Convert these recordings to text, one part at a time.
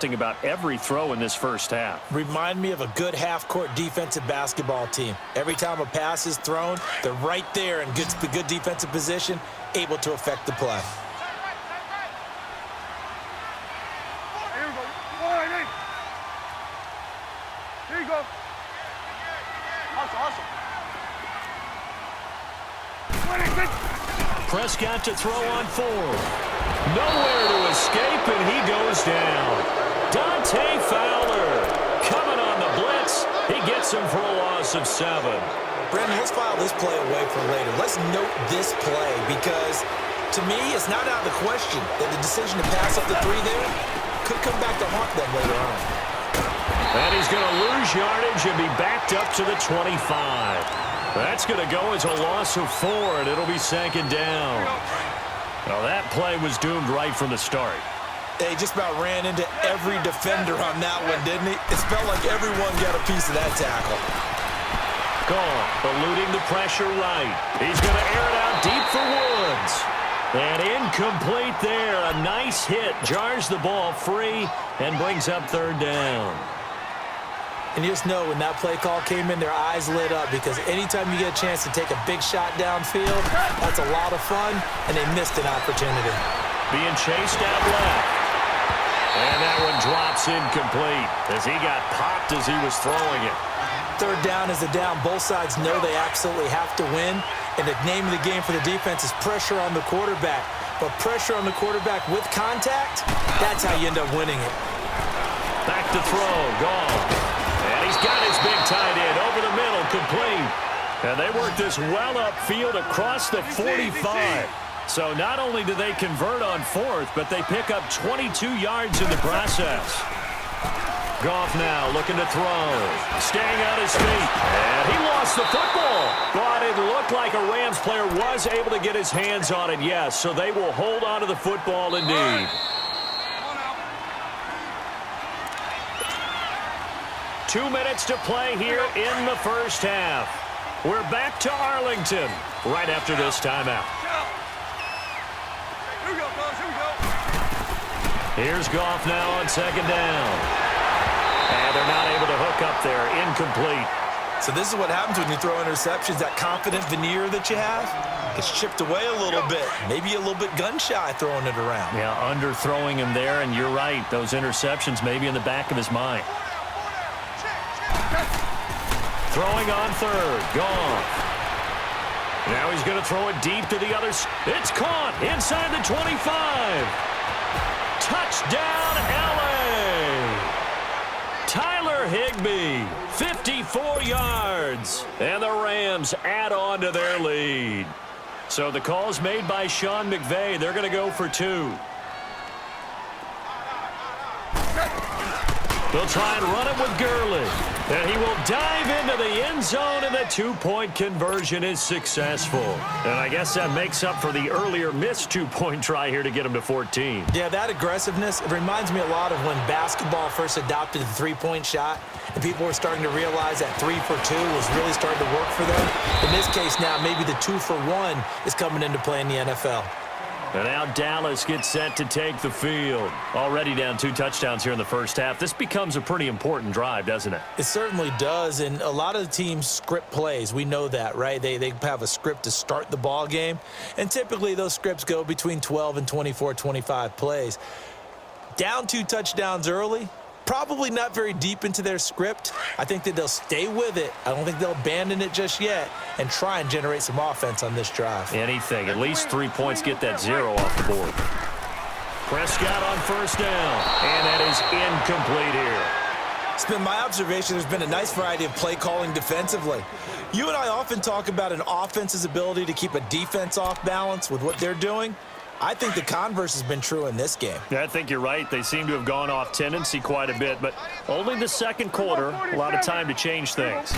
about every throw in this first half. Remind me of a good half-court defensive basketball team. Every time a pass is thrown, they're right there in good defensive position, able to affect the play. Here you go. Awesome. Prescott to throw on 4. Nowhere to escape, and he goes down. Dante Fowler coming on the blitz. He gets him for a loss of 7. Brandon, let's file this play away for later. Let's note this play because, to me, it's not out of the question that the decision to pass up the 3 there could come back to haunt them later on. And he's going to lose yardage and be backed up to the 25. That's going to go as a loss of 4, and it'll be 2nd down. Well, that play was doomed right from the start. He just about ran into every defender on that one, didn't he? It felt like everyone got a piece of that tackle. Gone, eluding the pressure right. He's going to air it out deep for Woods. And incomplete there. A nice hit. Jars the ball free and brings up 3rd down. And you just know when that play call came in, their eyes lit up because anytime you get a chance to take a big shot downfield, that's a lot of fun, and they missed an opportunity. Being chased out left. And that one drops incomplete as he got popped as he was throwing it. 3rd down is a down. Both sides know they absolutely have to win, and the name of the game for the defense is pressure on the quarterback. But pressure on the quarterback with contact, that's how you end up winning it. Back to throw, gone. And he's got his big tight end over the middle, complete. And they work this well upfield across the 45. So not only do they convert on 4th, but they pick up 22 yards in the process. Goff now looking to throw. Staying on his feet. And he lost the football. But it looked like a Rams player was able to get his hands on it, yes. So they will hold on to the football indeed. 2 minutes to play here in the first half. We're back to Arlington right after this timeout. Here we go, fellas. Here we go. Here's Goff now on 2nd down. And they're not able to hook up there. Incomplete. So this is what happens when you throw interceptions. That confident veneer that you have gets chipped away a little bit. Maybe a little bit gun-shy throwing it around. Yeah, underthrowing him there, and you're right. Those interceptions may be in the back of his mind. Throwing on 3rd. Goff. Now he's going to throw it deep to the others. It's caught inside the 25. Touchdown, L.A. Tyler Higbee, 54 yards. And the Rams add on to their lead. So the call's made by Sean McVay. They're going to go for 2. They'll try and run it with Gurley. And he will dive into the end zone, and the 2-point conversion is successful. And I guess that makes up for the earlier missed 2-point try here to get him to 14. Yeah, that aggressiveness, it reminds me a lot of when basketball first adopted the 3-point shot, and people were starting to realize that 3 for 2 was really starting to work for them. In this case now, maybe the 2 for 1 is coming into play in the NFL. And now Dallas gets set to take the field. Already down 2 touchdowns here in the first half. This becomes a pretty important drive, doesn't it? It certainly does, and a lot of the teams script plays. We know that, right? They have a script to start the ball game, and typically those scripts go between 12 and 24, 25 plays. Down 2 touchdowns early, probably not very deep into their script. I think that they'll stay with it. I don't think they'll abandon it just yet and try and generate some offense on this drive. Anything. At least 3 points, get that 0 off the board. Prescott on 1st down, and that is incomplete here. It's been my observation there's been a nice variety of play calling defensively. You and I often talk about an offense's ability to keep a defense off balance with what they're doing. I think the converse has been true in this game. Yeah, I think you're right. They seem to have gone off tendency quite a bit, but only the 2nd quarter, a lot of time to change things.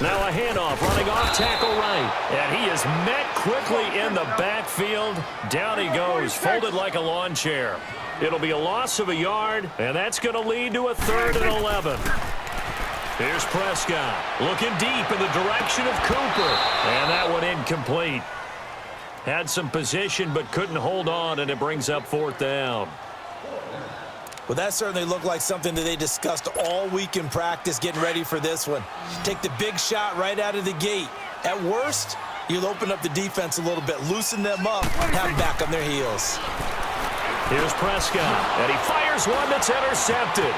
Now a handoff, running off tackle right. And he is met quickly in the backfield. Down he goes, folded like a lawn chair. It'll be a loss of a yard, and that's going to lead to a 3rd and 11. Here's Prescott, looking deep in the direction of Cooper. And that one incomplete. Had some position but couldn't hold on, and it brings up 4th down. Well, that certainly looked like something that they discussed all week in practice getting ready for this one. Take the big shot right out of the gate. At worst, you'll open up the defense a little bit, loosen them up, have them back on their heels. Here's Prescott, and he fires one that's intercepted.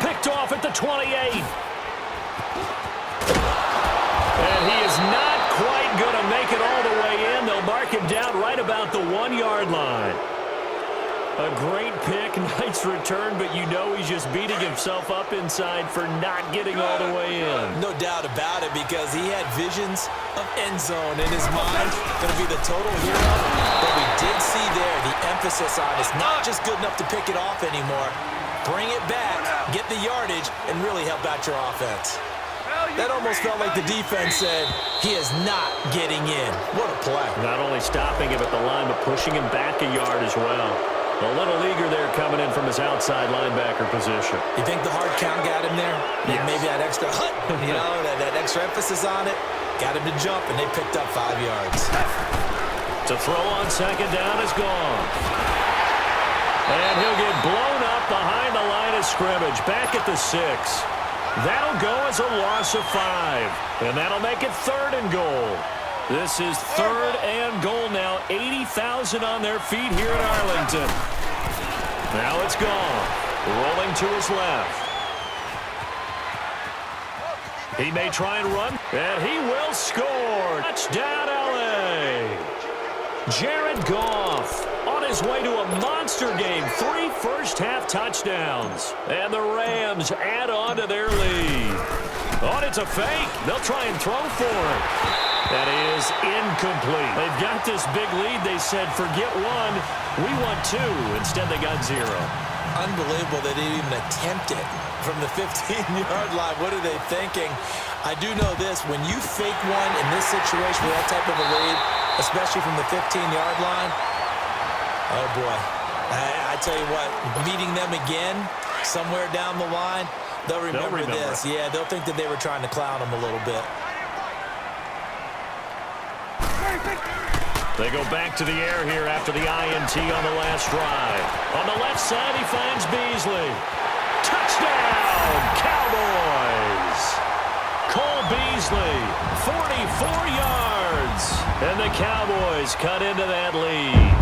Picked off at the 28. And he is not quite going to make it all the way in. They'll mark him down right about the 1-yard line. A great pick, nice return, but you know he's just beating himself up inside for not getting all the way in. No doubt about it, because he had visions of end zone in his mind. Going to be the total hero. But we did see there the emphasis on it's not just good enough to pick it off anymore. Bring it back, get the yardage, and really help out your offense. That almost felt like the defense said, he is not getting in. What a play. Not only stopping him at the line, but pushing him back a yard as well. A little eager there coming in from his outside linebacker position. You think the hard count got him there? Yes. Maybe that extra that extra emphasis on it got him to jump, and they picked up 5 yards. To throw on second down is gone. And he'll get blown up behind the line of scrimmage, back at the 6. That'll go as a loss of 5. And that'll make it 3rd and goal. This is 3rd and goal now. 80,000 on their feet here in Arlington. Now it's gone. Rolling to his left. He may try and run, and he will score. Touchdown, L.A. Jared Goff on his way to a monster game. 3 first-half touchdowns. And the Rams add on to their lead. Oh, and it's a fake. They'll try and throw for it. That is incomplete. They've got this big lead. They said, forget 1. We want 2. Instead, they got 0. Unbelievable they didn't even attempt it from the 15-yard line. What are they thinking? I do know this. When you fake one in this situation with that type of a lead, especially from the 15-yard line, oh, boy. I tell you what, meeting them again somewhere down the line, they'll remember this. Yeah, they'll think that they were trying to clown them a little bit. They go back to the air here after the INT on the last drive. On the left side, he finds Beasley. Touchdown, Cowboys! Cole Beasley, 44 yards. And the Cowboys cut into that lead.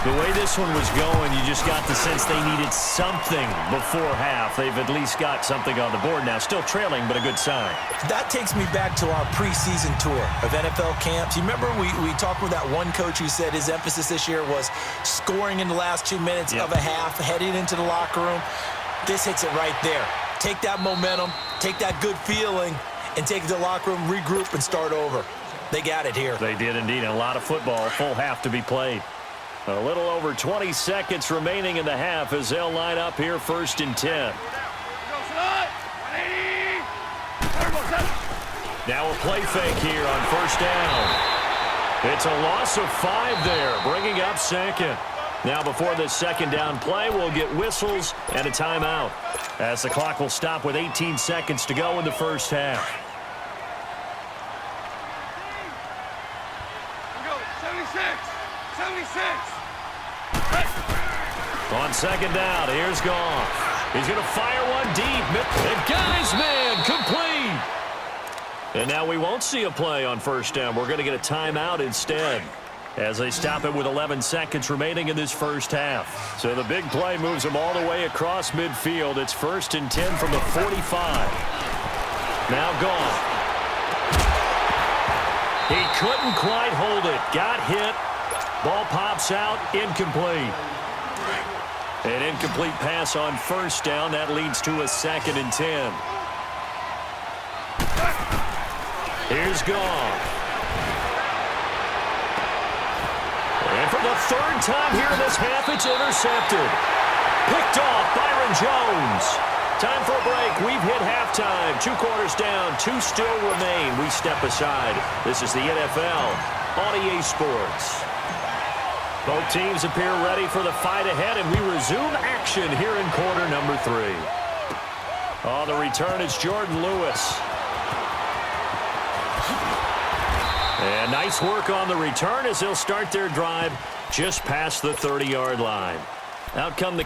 The way this one was going, you just got the sense they needed something before half. They've at least got something on the board now. Still trailing, but a good sign. That takes me back to our preseason tour of NFL camps. You remember we talked with that one coach who said his emphasis this year was scoring in the last 2 minutes of a half, heading into the locker room. This hits it right there. Take that momentum, take that good feeling, and take it to the locker room, regroup, and start over. They got it here. They did indeed. A lot of football, full half to be played. A little over 20 seconds remaining in the half as they'll line up here 1st and 10. Now a play fake here on 1st down. It's a loss of 5 there, bringing up 2nd. Now before this 2nd down play, we'll get whistles and a timeout, as the clock will stop with 18 seconds to go in the 1st half. 76. On 2nd down, here's Goff. He's going to fire one deep. And guy's man, complete. And now we won't see a play on 1st down. We're going to get a timeout instead, as they stop it with 11 seconds remaining in this 1st half. So the big play moves them all the way across midfield. It's 1st and 10 from the 45. Now Goff. He couldn't quite hold it. Got hit. Ball pops out. Incomplete. An incomplete pass on 1st down. That leads to a 2nd and 10. Here's Goff. And for the 3rd time here in this half, it's intercepted. Picked off Byron Jones. Time for a break. We've hit halftime. 2 quarters down. 2 still remain. We step aside. This is the NFL on EA Sports. Both teams appear ready for the fight ahead, and we resume action here in quarter number 3. On the return, it's Jordan Lewis. And nice work on the return as they'll start their drive just past the 30-yard line. Out come the